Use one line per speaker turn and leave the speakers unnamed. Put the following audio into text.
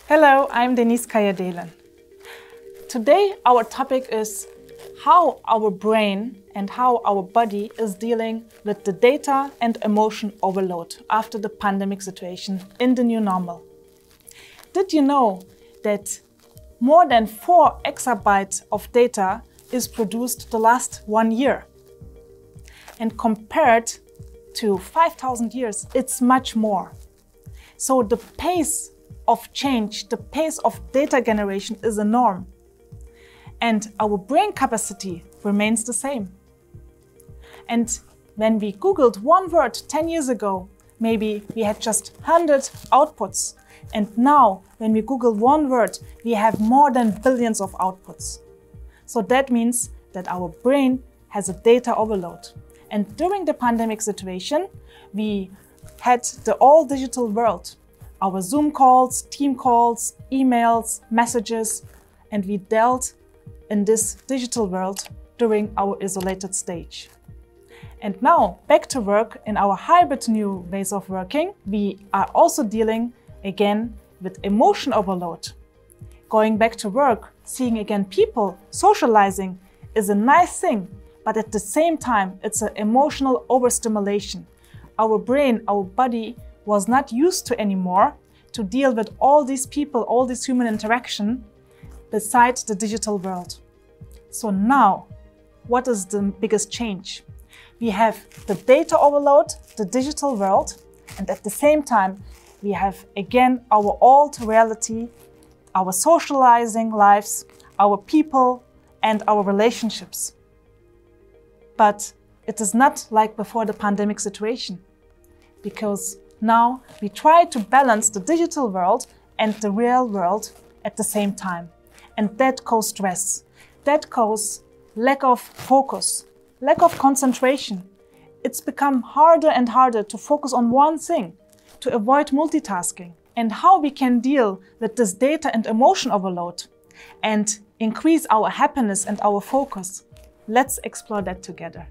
Hello, I'm Deniz Kayadelen. Today our topic is how our brain and how our body is dealing with the data and emotion overload after the pandemic situation in the new normal. Did you know that more than 4 exabytes of data is produced the last 1 year? And compared to 5,000 years, it's much more. So the pace of change, the pace of data generation is enormous. And our brain capacity remains the same. And when we Googled one word 10 years ago, maybe we had just 100 outputs. And now, when we Google one word, we have more than billions of outputs. So that means that our brain has a data overload. And during the pandemic situation, we had the all-digital world. Our Zoom calls, team calls, emails, messages, and we dealt in this digital world during our isolated stage. And now, back to work in our hybrid new ways of working, we are also dealing again with emotion overload. Going back to work, seeing again people, socializing is a nice thing, but at the same time, it's an emotional overstimulation. Our brain, our body was not used to anymore to deal with all these people, all this human interaction besides the digital world. So now, what is the biggest change? We have the data overload, the digital world, and at the same time, we have again our old reality, our socializing lives, our people, and our relationships. But it is not like before the pandemic situation, because now we try to balance the digital world and the real world at the same time. And that causes stress. That causes lack of focus, lack of concentration. It's become harder and harder to focus on one thing, to avoid multitasking. And how we can deal with this data and emotion overload and increase our happiness and our focus. Let's explore that together.